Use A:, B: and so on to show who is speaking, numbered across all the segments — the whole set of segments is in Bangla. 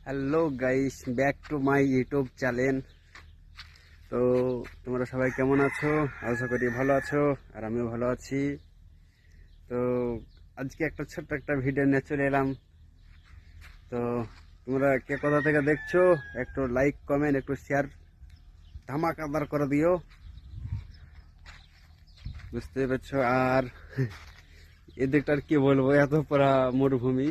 A: Hello guys, back to my YouTube channel. তো তোমরা সবাই কেমন আছো? আশা করি ভালো আছো, আর আমিও ভালো আছি। তো আজকে একটা ছোট্ট একটা ভিডিও নিয়ে চলে এলাম। তো তোমরা কে কোথা থেকে দেখছো, একটু লাইক কমেন্ট একটু শেয়ার ধামাকাদার করে দিও, বুঝতে পারছো। আর এদিকটা আর কি বলবো, এত পুরা মরুভূমি।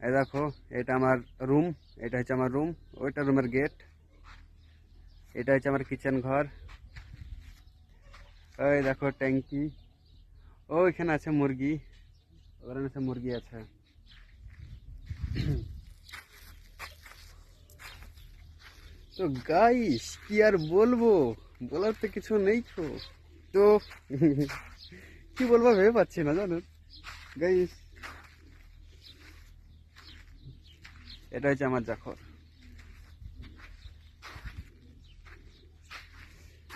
A: এই দেখো, এটা আমার রুম, এটা হচ্ছে আমার রুম, ওইটা রুমের গেট, এটা হচ্ছে আমার কিচেন ঘর। ওই দেখো ট্যাঙ্কি, ওইখানে আছে মুরগি, ওখানে আছে মুরগি আছে। তো গাইস কি আর বলবো, বলার তো কিছু নেই তো। তো কি বলবো ভেবে পাচ্ছি না, জানো গাইস। এটা হচ্ছে আমার জাখর।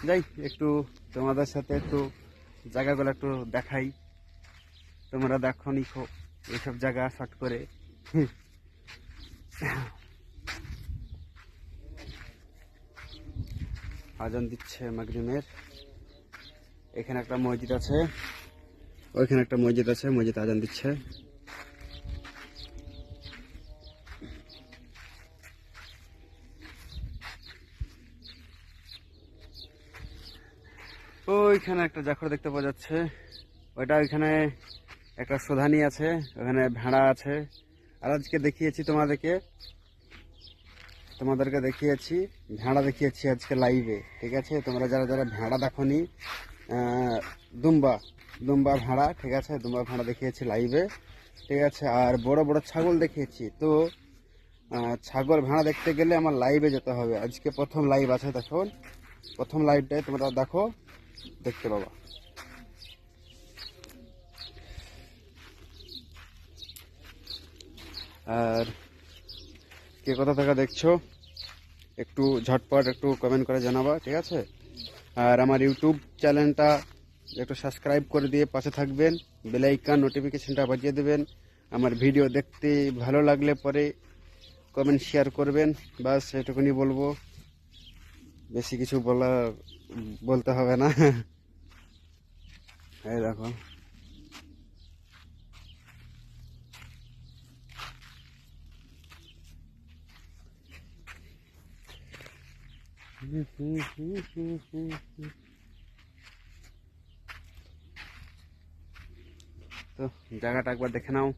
A: যাই একটু তোমাদের সাথে একটু জায়গাগুলো একটু দেখাই, তোমরা দেখো নিখো এইসব জায়গা শর্ট করে। আজান দিচ্ছে মাগরিবের। এখানে একটা মসজিদ আছে, ওইখানে একটা মসজিদ আছে, মসজিদ আজান দিচ্ছে। ওইখানে একটা জাখর দেখতে পাওয়া যাচ্ছে, ওইটা ওইখানে একটা সোধানি আছে, ওখানে ভেড়া আছে। আর আজকে তোমাদেরকে দেখিয়েছি ভেড়া দেখিয়েছি আজকে লাইভে, ঠিক আছে। তোমরা যারা যারা ভেড়া দেখোনি, দুম্বা দুম্বা ভেড়া, ঠিক আছে, দুম্বা ভেড়া দেখিয়েছি লাইভে, ঠিক আছে। আর বড় বড় ছাগল দেখিয়েছি। তো ছাগল ভেড়া দেখতে গেলে আমার লাইভে যেতে হবে। আজকে প্রথম লাইভ আছে, দেখুন প্রথম লাইভটাই তোমরা দেখো, দেখতে পাবা। আর কে কোথা থেকে দেখছো একটু ঝটপট একটু কমেন্ট করে জানাবা, ঠিক আছে। আর আমার ইউটিউব চ্যানেলটা একটু সাবস্ক্রাইব করে দিয়ে পাশে থাকবেন, বেল আইকন নোটিফিকেশনটা বাজিয়ে দেবেন। আমার ভিডিও দেখতে ভালো লাগলে পরে কমেন্ট শেয়ার করবেন, বাস এটুকুনি বলবো, বেশি কিছু বলতে হবে না। এই দেখো, তো জায়গাটা একবার দেখে নাও।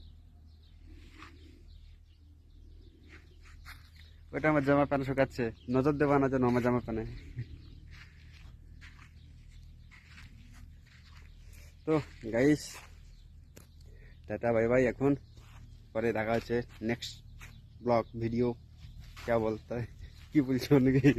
A: ওটা আমার জামা প্যান্ট শুকাচ্ছে, নজর দেবা না যেন আমার জামা প্যান্টে। তো গাইস, টাটা বাই বাই, এখন পরে দেখা হচ্ছে নেক্সট ব্লগ ভিডিও। क्या बोलता है, কি বলছো নাকি?